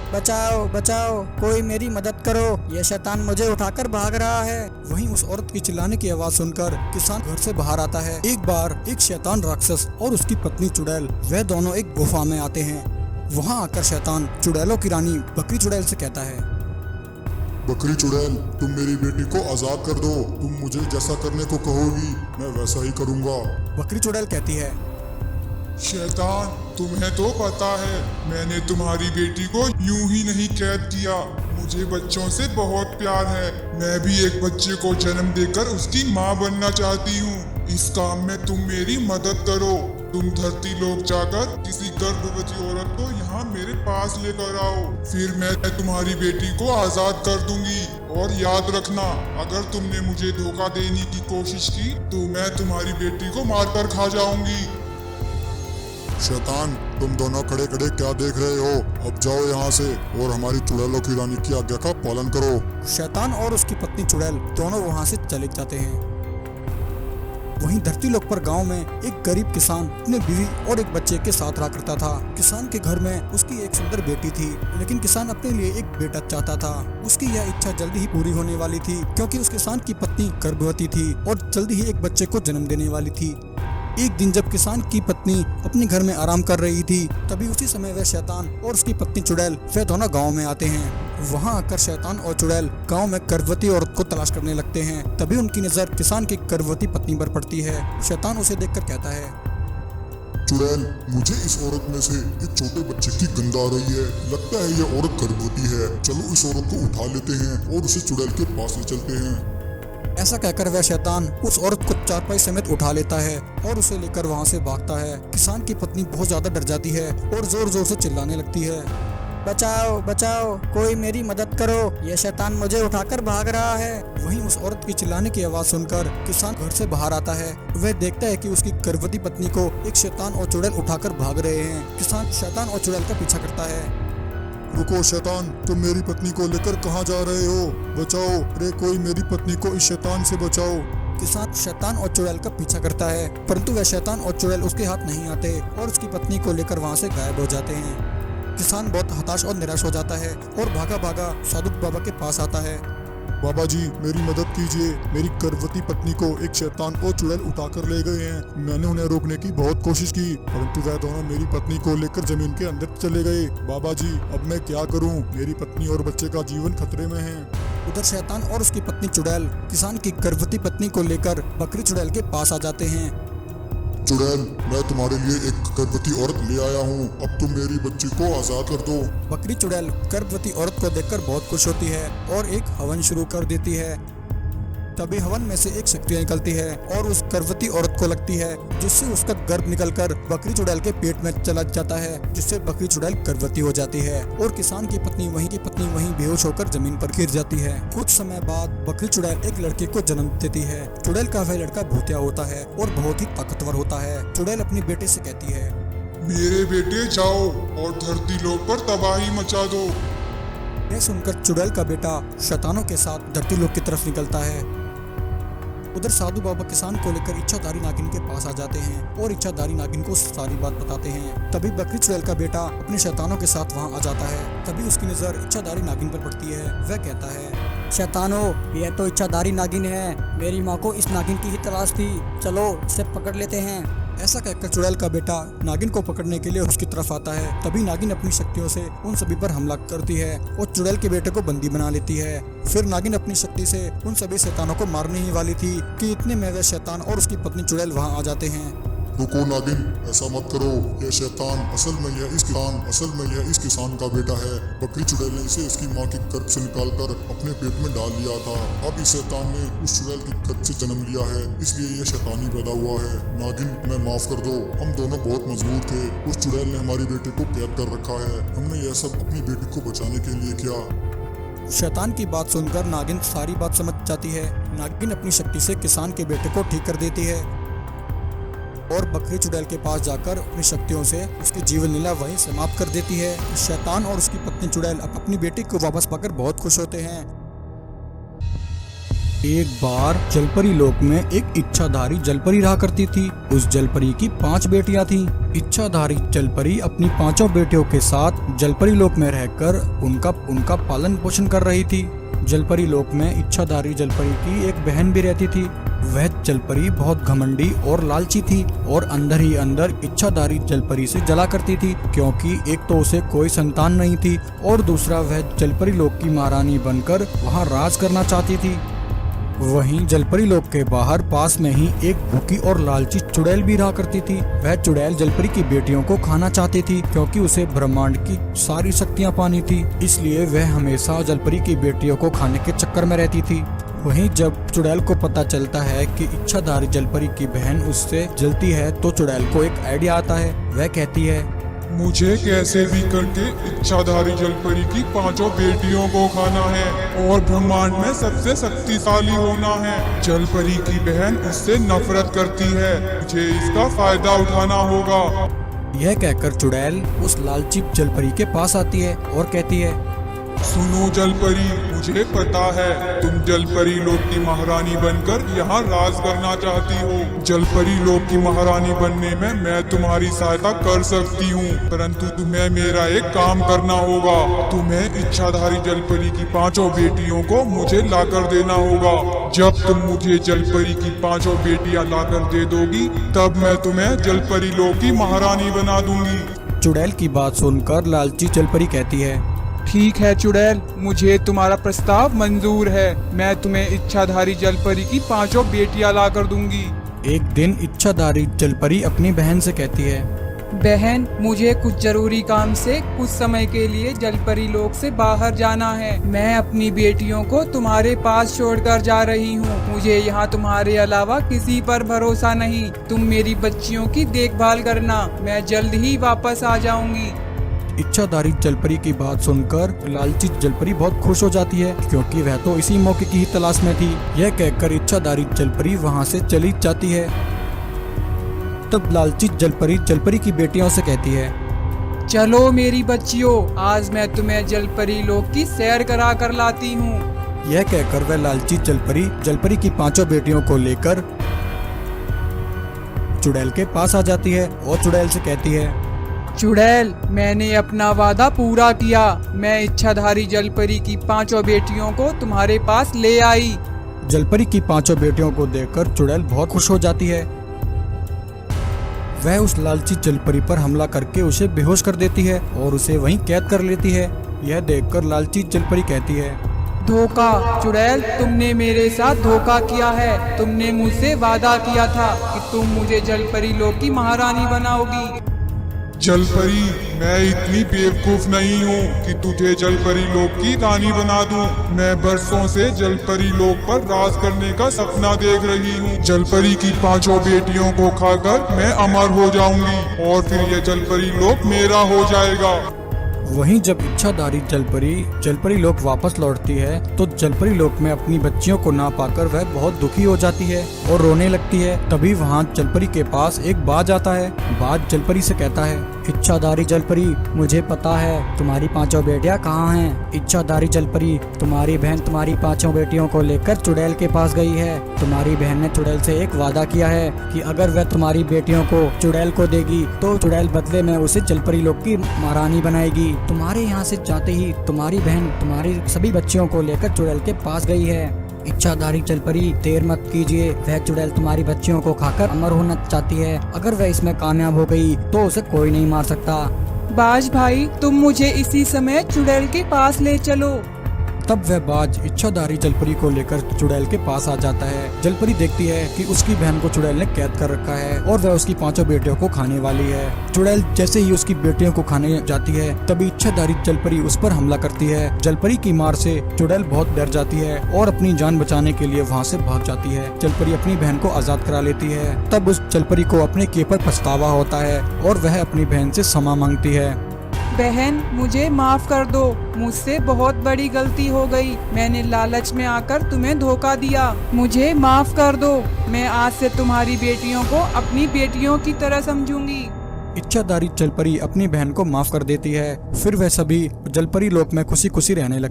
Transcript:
बचाओ बचाओ, कोई मेरी मदद करो, ये शैतान मुझे उठाकर भाग रहा है। वहीं उस औरत की चिल्लाने की आवाज सुनकर किसान घर से बाहर आता है। एक बार एक शैतान राक्षस और उसकी पत्नी चुड़ैल वह दोनों एक गुफा में आते हैं। वहां आकर शैतान चुड़ैलों की रानी बकरी चुड़ैल से कहता है, बकरी चुड़ैल, तुम मेरी बेटी को आजाद कर दो। तुम मुझे जैसा करने को कहोगी मैं वैसा ही करूँगा। बकरी चुड़ैल कहती है, शैतान, तुम्हें तो पता है मैंने तुम्हारी बेटी को यूं ही नहीं कैद किया। मुझे बच्चों से बहुत प्यार है। मैं भी एक बच्चे को जन्म देकर उसकी माँ बनना चाहती हूँ। इस काम में तुम मेरी मदद करो। तुम धरती लोक जाकर किसी गर्भवती औरत को यहाँ मेरे पास लेकर आओ। फिर मैं तुम्हारी बेटी को आजाद कर दूंगी। और याद रखना, अगर तुमने मुझे धोखा देने की कोशिश की तो मैं तुम्हारी बेटी को मारकर खा जाऊंगी। शैतान, तुम दोनों खड़े खड़े क्या देख रहे हो? अब जाओ यहाँ से और हमारी चुड़ैलों की रानी की आज्ञा का पालन करो। शैतान और उसकी पत्नी चुड़ैल दोनों वहां से चले जाते हैं। वहीं धरती लोक पर गांव में एक गरीब किसान अपने बीवी और एक बच्चे के साथ रहा करता था। किसान के घर में उसकी एक सुंदर बेटी थी, लेकिन किसान अपने लिए एक बेटा चाहता था। उसकी यह इच्छा जल्दी ही पूरी होने वाली थी, क्योंकि उस किसान की पत्नी गर्भवती थी और जल्दी ही एक बच्चे को जन्म देने वाली थी। एक दिन जब किसान की पत्नी अपने घर में आराम कर रही थी, तभी उसी समय वह शैतान और उसकी पत्नी चुड़ैल वह दोनों गांव में आते हैं। वहां आकर शैतान और चुड़ैल गांव में गर्भवती औरत को तलाश करने लगते हैं। तभी उनकी नजर किसान की गर्भवती पत्नी पर पड़ती है। शैतान उसे देखकर कहता है, चुड़ैल, मुझे इस औरत में से एक छोटे बच्चे की गंध आ रही है। लगता है ये औरत गर्भवती है। चलो इस औरत को उठा लेते हैं और उसे चुड़ैल के पास ले चलते हैं। ऐसा कहकर वह शैतान उस औरत को चारपाई समेत उठा लेता है और उसे लेकर वहां से भागता है। किसान की पत्नी बहुत ज्यादा डर जाती है और जोर जोर से चिल्लाने लगती है, बचाओ बचाओ, कोई मेरी मदद करो, ये शैतान मुझे उठाकर भाग रहा है। वहीं उस औरत की चिल्लाने की आवाज सुनकर किसान घर से बाहर आता है। वह देखता है कि उसकी गर्भवती पत्नी को एक शैतान और चुड़ैल उठाकर भाग रहे हैं। किसान शैतान और चुड़ैल का पीछा करता है। रुको शैतान, तुम मेरी पत्नी को लेकर कहाँ जा रहे हो? बचाओ, अरे कोई मेरी पत्नी को इस शैतान से बचाओ। किसान शैतान और चुड़ैल का पीछा करता है, परंतु वह शैतान और चुड़ैल उसके हाथ नहीं आते और उसकी पत्नी को लेकर वहां से गायब हो जाते हैं। किसान बहुत हताश और निराश हो जाता है और भागा भागा साधु बाबा के पास आता है। बाबा जी, मेरी मदद कीजिए। मेरी गर्भवती पत्नी को एक शैतान और चुड़ैल उठाकर ले गए हैं। मैंने उन्हें रोकने की बहुत कोशिश की, परंतु वह दोनों मेरी पत्नी को लेकर जमीन के अंदर चले गए। बाबा जी, अब मैं क्या करूं? मेरी पत्नी और बच्चे का जीवन खतरे में है। उधर शैतान और उसकी पत्नी चुड़ैल किसान की गर्भवती पत्नी को लेकर बकरी चुड़ैल के पास आ जाते हैं। चुड़ैल, मैं तुम्हारे लिए एक गर्भवती औरत ले आया हूँ। अब तुम मेरी बच्ची को आजाद कर दो। बकरी चुड़ैल गर्भवती औरत को देखकर बहुत खुश होती है और एक हवन शुरू कर देती है। तभी हवन में से एक शक्ति निकलती है और उस गर्भवती औरत को लगती है, जिससे उसका गर्भ निकलकर बकरी चुड़ैल के पेट में चला जाता है, जिससे बकरी चुड़ैल गर्भवती हो जाती है और किसान की पत्नी वहीं बेहोश होकर जमीन पर गिर जाती है। कुछ समय बाद बकरी चुड़ैल एक लड़के को जन्म देती है। चुड़ैल का वह लड़का भूतिया होता है और बहुत ही ताकतवर होता है। चुड़ैल अपनी बेटे से कहती है, मेरे बेटे जाओ और धरती लोक पर तबाही मचा दो। यह सुनकर चुड़ैल का बेटा शैतानों के साथ धरती लोक की तरफ निकलता है। उधर साधु बाबा किसान को लेकर इच्छाधारी नागिन के पास आ जाते हैं और इच्छाधारी नागिन को सारी बात बताते हैं। तभी बकरी चुड़ैल का बेटा अपने शैतानों के साथ वहां आ जाता है। तभी उसकी नजर इच्छाधारी नागिन पर पड़ती है। वह कहता है, शैतानो, यह तो इच्छाधारी नागिन है। मेरी माँ को इस नागिन की ही तलाश थी। चलो इसे पकड़ लेते हैं। ऐसा कहकर चुड़ैल का बेटा नागिन को पकड़ने के लिए उसकी तरफ आता है। तभी नागिन अपनी शक्तियों से उन सभी पर हमला करती है और चुड़ैल के बेटे को बंदी बना लेती है। फिर नागिन अपनी शक्ति से उन सभी शैतानों को मारने ही वाली थी कि इतने में वह शैतान और उसकी पत्नी चुड़ैल वहां आ जाते हैं। रुको नागिन, ऐसा मत करो। यह शैतान असल में यह इस किसान का बेटा है। बकरी चुड़ैल ने इसे इसकी माँ के गर्भ से निकालकर अपने पेट में डाल लिया था। अब इस शैतान ने उस चुड़ैल के गर्भ से जन्म लिया है, इसलिए यह शैतानी पैदा हुआ है। नागिन, हमें माफ कर दो। हम दोनों बहुत मजबूर थे। उस चुड़ैल ने हमारी बेटे को कैद कर रखा है। हमने यह सब अपनी बेटी को बचाने के लिए किया। शैतान की बात सुनकर नागिन सारी बात समझ जाती है। नागिन अपनी शक्ति से किसान के बेटे को ठीक कर देती है और बकरी चुड़ैल के पास जाकर अपनी शक्तियों से उसकी जीवन लीला वहीं समाप्त कर देती है। शैतान और उसकी पत्नी चुड़ैल अपनी बेटी को वापस पाकर बहुत खुश होते हैं। एक बार जलपरी लोक में एक इच्छाधारी जलपरी रहा करती थी। उस जलपरी की 5 बेटियां थीं। इच्छाधारी जलपरी अपनी 5 बेटियों के साथ जलपरी लोक में रहकर उनका पालन पोषण कर रही थी। जलपरी लोक में इच्छाधारी जलपरी की एक बहन भी रहती थी। वह जलपरी बहुत घमंडी और लालची थी और अंदर ही अंदर इच्छाधारी जलपरी से जला करती थी, क्योंकि एक तो उसे कोई संतान नहीं थी और दूसरा वह जलपरी लोक की महारानी बनकर वहां राज करना चाहती थी। वहीं जलपरी लोक के बाहर पास में ही एक भूखी और लालची चुड़ैल भी रहा करती थी। वह चुड़ैल जलपरी की बेटियों को खाना चाहती थी, क्योंकि उसे ब्रह्मांड की सारी शक्तियां पानी थी, इसलिए वह हमेशा जलपरी की बेटियों को खाने के चक्कर में रहती थी। वहीं जब चुड़ैल को पता चलता है कि इच्छाधारी जलपरी की बहन उससे जलती है, तो चुड़ैल को एक आइडिया आता है। वह कहती है, मुझे कैसे भी करके इच्छाधारी जलपरी की 5 बेटियों को खाना है और ब्रह्मांड में सबसे शक्तिशाली होना है। जलपरी की बहन उससे नफरत करती है, मुझे इसका फायदा उठाना होगा। यह कहकर चुड़ैल उस लालची जलपरी के पास आती है और कहती है, सुनो जलपरी, मुझे पता है तुम जलपरी लोक की महारानी बनकर यहाँ राज करना चाहती हो। जलपरी लोक की महारानी बनने में मैं तुम्हारी सहायता कर सकती हूँ, परंतु तुम्हें मेरा एक काम करना होगा। तुम्हें इच्छाधारी जलपरी की 5 बेटियों को मुझे लाकर देना होगा। जब तुम मुझे जलपरी की 5 बेटियाँ लाकर दे दोगी, तब मैं तुम्हें जलपरी लोक की महारानी बना दूंगी। चुड़ैल की बात सुनकर लालची जलपरी कहती है, ठीक है चुड़ैल, मुझे तुम्हारा प्रस्ताव मंजूर है। मैं तुम्हें इच्छाधारी जलपरी की 5 बेटियां ला कर दूंगी। एक दिन इच्छाधारी जलपरी अपनी बहन से कहती है, बहन, मुझे कुछ जरूरी काम से कुछ समय के लिए जलपरी लोक से बाहर जाना है। मैं अपनी बेटियों को तुम्हारे पास छोड़कर जा रही हूँ। मुझे यहाँ तुम्हारे अलावा किसी पर भरोसा नहीं। तुम मेरी बच्चियों की देखभाल करना, मैं जल्द ही वापस आ जाऊंगी। इच्छाधारी जलपरी की बात सुनकर लालची जलपरी बहुत खुश हो जाती है, क्योंकि वह तो इसी मौके की ही तलाश में थी। यह कहकर इच्छाधारी जलपरी वहां से चली जाती है। तब लालची जलपरी जलपरी की बेटियों से कहती है, चलो मेरी बच्चियों, आज मैं तुम्हें जलपरी लोक की सैर करा कर लाती हूँ। यह कहकर वह लालची जलपरी की 5 बेटियों को लेकर चुड़ैल के पास आ जाती है और चुड़ैल से कहती है, चुड़ैल, मैंने अपना वादा पूरा किया। मैं इच्छाधारी जलपरी की 5 बेटियों को तुम्हारे पास ले आई। जलपरी की 5 बेटियों को देखकर चुड़ैल बहुत खुश हो जाती है। वह उस लालची जलपरी पर हमला करके उसे बेहोश कर देती है और उसे वहीं कैद कर लेती है। यह देखकर लालची जलपरी कहती है, धोखा चुड़ैल, तुमने मेरे साथ धोखा किया है। तुमने मुझसे वादा किया था कि तुम मुझे जलपरी लोक की महारानी बनाओगी। जलपरी, मैं इतनी बेवकूफ नहीं हूँ कि तुझे जलपरी लोक की रानी बना दूं। मैं बरसों से जलपरी लोक पर राज करने का सपना देख रही हूँ। जलपरी की 5 बेटियों को खाकर मैं अमर हो जाऊंगी और फिर ये जलपरी लोक मेरा हो जाएगा। वहीं जब इच्छाधारी जलपरी लोक वापस लौटती है, तो जलपरी लोक में अपनी बच्चियों को ना पाकर वह बहुत दुखी हो जाती है और रोने लगती है। तभी वहां जलपरी के पास एक बाज आता है। बाज जलपरी से कहता है, इच्छाधारी जलपरी, मुझे पता है तुम्हारी 5 बेटियां कहाँ हैं। इच्छाधारी जलपरी, तुम्हारी बहन तुम्हारी 5 बेटियों को लेकर चुड़ैल के पास गई है। तुम्हारी बहन ने चुड़ैल से एक वादा किया है कि अगर वह तुम्हारी बेटियों को चुड़ैल को देगी, तो चुड़ैल बदले में उसे जलपरी लोक की महारानी बनाएगी। तुम्हारे यहाँ से जाते ही तुम्हारी बहन तुम्हारी सभी बच्चियों को लेकर चुड़ैल के पास गई है। इच्छाधारी जलपरी, देर मत कीजिए, वह चुड़ैल तुम्हारी बच्चियों को खाकर अमर होना चाहती है। अगर वह इसमें कामयाब हो गई तो उसे कोई नहीं मार सकता। बाज भाई, तुम मुझे इसी समय चुड़ैल के पास ले चलो। तब वह बाज इच्छाधारी जलपरी को लेकर चुड़ैल के पास आ जाता है। जलपरी देखती है कि उसकी बहन को चुड़ैल ने कैद कर रखा है और वह उसकी 5 बेटियों को खाने वाली है। चुड़ैल जैसे ही उसकी बेटियों को खाने जाती है, तभी इच्छाधारी जलपरी उस पर हमला करती है। जलपरी की मार से चुड़ैल बहुत डर जाती है और अपनी जान बचाने के लिए वहाँ से भाग जाती है। जलपरी अपनी बहन को आजाद करा लेती है। तब उस जलपरी को अपने किए पर पछतावा होता है और वह अपनी बहन से क्षमा मांगती है। बहन, मुझे माफ कर दो, मुझसे बहुत बड़ी गलती हो गई। मैंने लालच में आकर तुम्हें धोखा दिया। मुझे माफ कर दो। मैं आज से तुम्हारी बेटियों को अपनी बेटियों की तरह समझूंगी। इच्छाधारी जलपरी अपनी बहन को माफ कर देती है। फिर वह सभी जलपरी लोक में खुशी खुशी रहने लगते